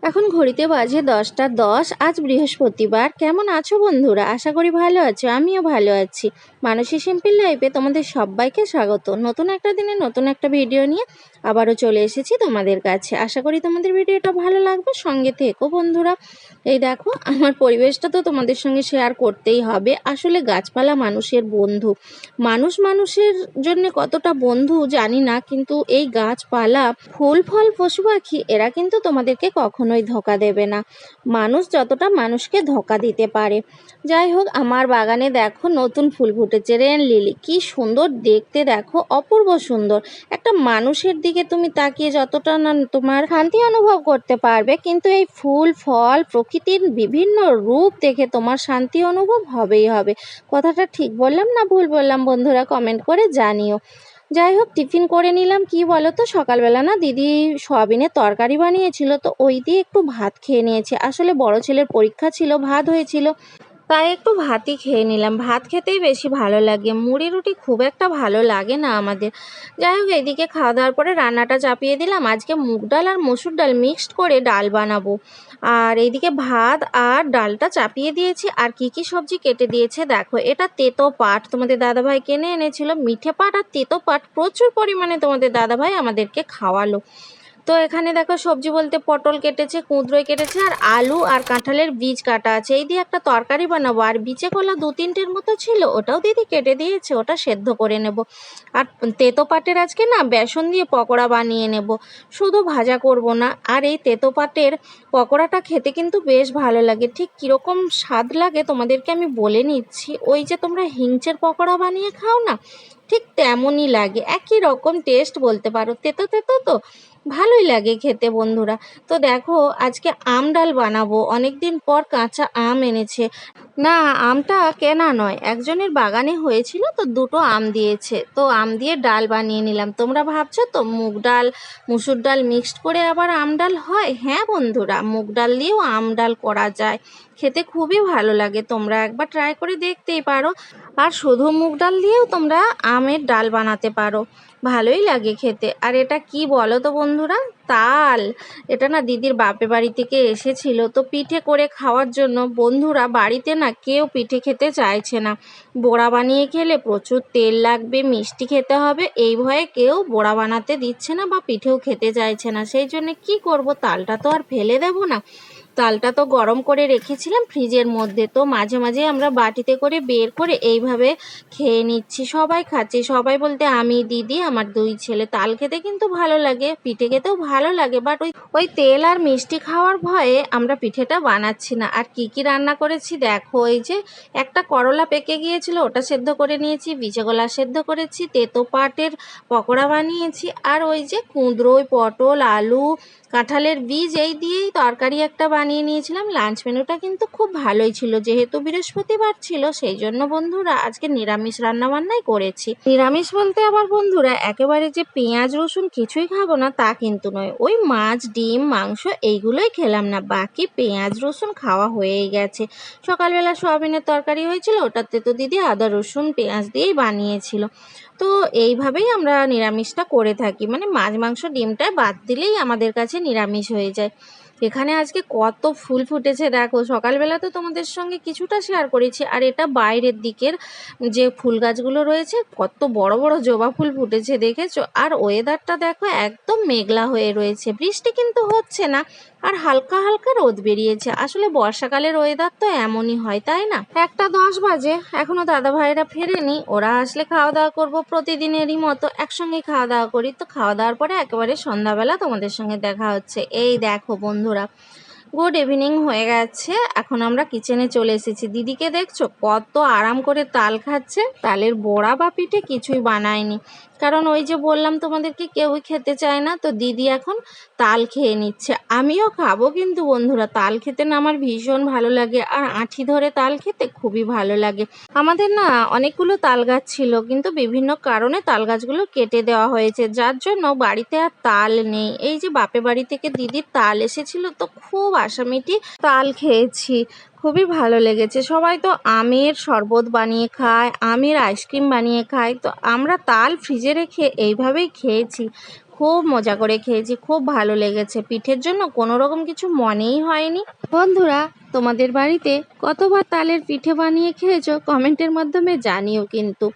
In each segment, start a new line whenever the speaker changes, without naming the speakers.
এখন ঘড়িতে বাজে 10টা 10। আজ বৃহস্পতিবার। কেমন আছো বন্ধুরা? আশা করি ভালো আছো। আমিও ভালো আছি। মানসী সিম্পল লাইফে তোমাদের সবাইকে স্বাগত। নতুন একটা দিনে নতুন একটা ভিডিও নিয়ে আবারও চলে এসেছি তোমাদের কাছে। আশা করি তোমাদের ভিডিওটা ভালো লাগবে। সঙ্গে থেকো বন্ধুরা। এই দেখো, আমার পরিবেশটা তো তোমাদের সঙ্গে শেয়ার করতেই হবে। আসলে গাছপালা মানুষের বন্ধু। মানুষের জন্য কতটা বন্ধু জানি না, কিন্তু এই গাছপালা, ফুল ফল, পশু পাখি এরা কিন্তু তোমাদেরকে কখনোই ধোঁকা দেবে না। মানুষ যতটা মানুষকে ধোঁকা দিতে পারে। যাই হোক, আমার বাগানে দেখো নতুন ফুল ফুটেছে, রেন লিলি। কি সুন্দর দেখতে, দেখো অপূর্ব সুন্দর। একটা মানুষের দিকে তুমি তাকিয়ে যতটা না তোমার শান্তি অনুভব করতে পারবে, কিন্তু এই ফুল ফল প্রকৃতির বিভিন্ন রূপ দেখে তোমার শান্তি অনুভব হবেই হবে। কথাটা ঠিক বললাম না ভুল বললাম বন্ধুরা? কমেন্ট করে জানিও। যাই হোক, টিফিন করে নিলাম। কি বলো তো, সকালবেলা না দিদি সয়াবিনের তরকারি বানিয়েছিল, তো ওই দিয়ে একটু ভাত খেয়ে নিয়েছি। আসলে বড় ছেলের পরীক্ষা ছিল, ভাত হয়েছিল, তাই একটু ভাতই খেয়ে নিলাম। ভাত খেতেই বেশি ভালো লাগে, মুড়ি রুটি খুব একটা ভালো লাগে না আমাদের। যাই হোক, এদিকে খাওয়া দাওয়ার পরে রান্নাটা চাপিয়ে দিলাম। আজকে মুগ ডাল আর মসুর ডাল মিক্সড করে ডাল বানাবো। আর এইদিকে ভাত আর ডালটা চাপিয়ে দিয়েছি। আর কি কি সবজি কেটে দিয়েছে দেখো। এটা তেতো পাট, তোমাদের দাদাভাই কিনে এনেছিল। মিঠে পাট আর তেতো পাট প্রচুর পরিমাণে তোমাদের দাদাভাই আমাদেরকে খাওয়ালো। তো এখানে দেখো সবজি বলতে পটল কেটেছে, কুঁদরোই কেটেছে, আর আলু আর কাঁঠালের বীজ কাটা আছে। এই দিয়ে একটা তরকারি বানাবো। আর বিচে কলা 2-3টের মতো ছিল, ওটাও দিদি কেটে দিয়েছে, ওটা সেদ্ধ করে নেব। আর তেতো পাটের আজকে না বেসন দিয়ে পকোড়া বানিয়ে নেব, শুধু ভাজা করব না। আর এই তেতো পাটের পকোড়াটা খেতে কিন্তু বেশ ভালো লাগে। ঠিক কীরকম স্বাদ লাগে তোমাদেরকে আমি বলে নিচ্ছি। ওই যে তোমরা হিংচের পকোড়া বানিয়ে খাও না, ঠিক তেমনই লাগে, একই রকম টেস্ট বলতে পারো। তেতো তেতো তো ভালোই লাগে খেতে বন্ধুরা। তো দেখো, আজকে আম ডাল বানাবো। অনেকদিন পর কাঁচা আম এনেছে। না, আমটা কেনা নয়, একজনের বাগানে হয়েছিল, তো 2টো আম দিয়েছে, তো আম দিয়ে ডাল বানিয়ে নিলাম। তোমরা ভাবছো তো মুগ ডাল মুসুর ডাল মিক্সড করে আবার আম ডাল হয়? হ্যাঁ বন্ধুরা, মুগ ডাল দিয়েও আম ডাল করা যায়, খেতে খুবই ভালো লাগে। তোমরা একবার ট্রাই করে দেখতেই পারো। আর শুধু মুগ ডাল দিয়েও তোমরা আমের ডাল বানাতে পারো, ভালোই লাগে খেতে। আর এটা কি বলো তো বন্ধুরা? তাল। এটা না দিদির বাপের বাড়ি থেকে এসেছিল, তো পিঠে করে খাওয়ার জন্য। বন্ধুরা, বাড়িতে না কেউ পিঠে খেতে চাইছে না। বড়া বানিয়ে খেলে প্রচুর তেল লাগবে, মিষ্টি খেতে হবে, এই ভয়ে কেউ বড়া বানাতে দিচ্ছে না বা পিঠেও খেতে চাইছে না। সেই জন্য কি করব, তালটা তো আর ফেলে দেব না। তালটা তো গরম করে রেখেছিলাম ফ্রিজের মধ্যে, তো মাঝে মাঝে আমরা বাটিতে করে বের করে এইভাবে খেয়ে নিচ্ছি। সবাই খাচ্ছি, সবাই বলতে আমি, দিদি, আমার 2 ছেলে। তাল খেতে কিন্তু ভালো লাগে, পিঠে খেতেও ভালো লাগে, বাট ওই তেল আর মিষ্টি খাওয়ার ভয়ে আমরা পিঠেটা বানাচ্ছি না। আর কি কি রান্না করেছি দেখো। এই যে একটা করলা পেকে গিয়েছিল, ওটা সেদ্ধ করে নিয়েছি, বিচেগোলা সেদ্ধ করেছি, তেতো পাটের পকোড়া বানিয়েছি, আর ওই যে কুঁদরোই, পটল, আলু, কাঁঠালের বীজ এই দিয়েই তরকারি একটা বানিয়ে নিয়েছিলাম। লাঞ্চ মেনুটা কিন্তু খুব ভালোই ছিল, যেহেতু বৃহস্পতিবার ছিল সেই জন্য বন্ধুরা আজকে নিরামিষ রান্নাবান্নাই করেছি। নিরামিষ বলতে আবার বন্ধুরা একেবারে যে পেঁয়াজ রসুন কিছুই খাবো না তা কিন্তু নয়। ওই মাছ, ডিম, মাংস এইগুলোই খেলাম না, বাকি পেঁয়াজ রসুন খাওয়া হয়েই গেছে। সকালবেলা সয়াবিনের তরকারি হয়েছিল, ওটাতে তো দিদি আদা রসুন পেঁয়াজ দিয়েই বানিয়েছিল। তো এইভাবেই আমরা নিরামিষটা করে থাকি, মানে মাছ মাংস ডিমটা বাদ দিলেই আমাদের কাছে নিরামিষ হয়ে যায়। এখানে আজকে কত ফুল ফুটেছে দেখো। সকালবেলা তো তোমাদের সঙ্গে কিছুটা শেয়ার করেছি। আর এটা বাইরের দিকের যে ফুল গাছগুলো রয়েছে, কত বড় বড় জবা ফুল ফুটেছে দেখেছো। আর ওয়েদারটা দেখো, একদম মেঘলা হয়ে রয়েছে, বৃষ্টি কিন্তু হচ্ছে না, আর হালকা হালকা রোদ বেরিয়েছে। আসলে বর্ষাকালের ওয়েদার তো এমনই হয়, তাই না? 1টা 10 বাজে, এখনো দাদা ভাইরা ফেরেনি। ওরা আসলে খাওয়া দাওয়া করবো, প্রতিদিনেরই মতো একসঙ্গে খাওয়া দাওয়া করি। তো খাওয়া দাওয়ার পরে একেবারে সন্ধ্যাবেলা তোমাদের সঙ্গে দেখা হচ্ছে। এই দেখো বন্ধুরা, গুড ইভিনিং হয়ে গেছে, এখন আমরা কিচেনে চলে এসেছি। দিদিকে দেখছো কত আরাম করে তাল খাচ্ছে। তালের বড়া বা পিঠে কিছুই বানায়নি, কারণ ওই যে বললাম তোমাদেরকে কেউই খেতে চায় না। তো দিদি এখন তাল খেয়ে নিচ্ছে, আমিও খাবো। কিন্তু বন্ধুরা, তাল খেতে না আমার ভীষণ ভালো লাগে, আর আঁঠি ধরে তাল খেতে খুবই ভালো লাগে। আমাদের না অনেকগুলো তাল গাছ ছিল, কিন্তু বিভিন্ন কারণে তাল গাছগুলো কেটে দেওয়া হয়েছে, যার জন্য বাড়িতে আর তাল নেই। এই যে বাপের বাড়ি থেকে দিদির তাল এসেছিল, তো খুব আশামিটি তাল খেয়েছি, খুবই ভালো লেগেছে। সবাই তো আমের শরবত বানিয়ে খায়, আমের আইসক্রিম বানিয়ে খায়, তো আমরা তাল ফ্রিজে রেখে এইভাবেই খেয়েছি। খুব মজা করে খেয়েছি, খুব ভালো লেগেছে। পিঠের জন্য কোনো রকম কিছু মনেই হয়নি। বন্ধুরা, তোমাদের বাড়িতে কতবার তালের পিঠে বানিয়ে খেয়েছো কমেন্টের মাধ্যমে জানিও কিন্তু।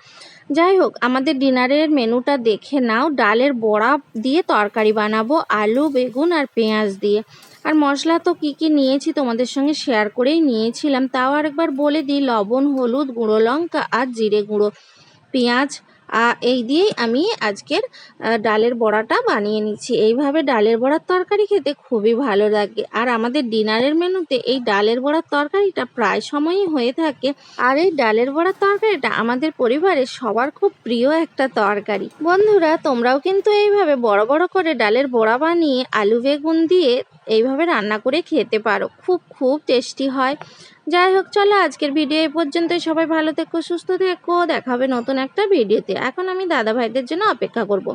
যাই হোক, আমাদের ডিনারের মেনুটা দেখে নাও। ডালের বড়া দিয়ে তরকারি বানাবো, আলু, বেগুন আর পেঁয়াজ দিয়ে। আর মশলা তো কি কি নিয়েছি তোমাদের সঙ্গে শেয়ার করেই নিয়েছিলাম, তাও আরেকবার বলে দিই। লবণ, হলুদ, গুঁড়ো লঙ্কা আর জিরে গুঁড়ো, পেঁয়াজ এই দিয়েই আমি আজকের ডালের বড়াটা বানিয়ে নিচ্ছি। এইভাবে ডালের বড়ার তরকারি খেতে খুবই ভালো লাগে। আর আমাদের ডিনারের মেনুতে এই ডালের বড়ার তরকারিটা প্রায় সময়ই হয়ে থাকে। আর এই ডালের বড়ার তরকারিটা আমাদের পরিবারের সবার খুব প্রিয় একটা তরকারি। বন্ধুরা, তোমরাও কিন্তু এইভাবে বড় বড় করে ডালের বড়া বানিয়ে আলু বেগুন দিয়ে এইভাবে রান্না করে খেতে পারো, খুব খুব টেস্টি হয়। যাই হোক, চলো আজকের ভিডিও এই পর্যন্তই। সবাই ভালো থেকো, সুস্থ থেকো, দেখা হবে নতুন একটা ভিডিওতে। এখন আমি দাদা ভাইদের জন্য অপেক্ষা করব।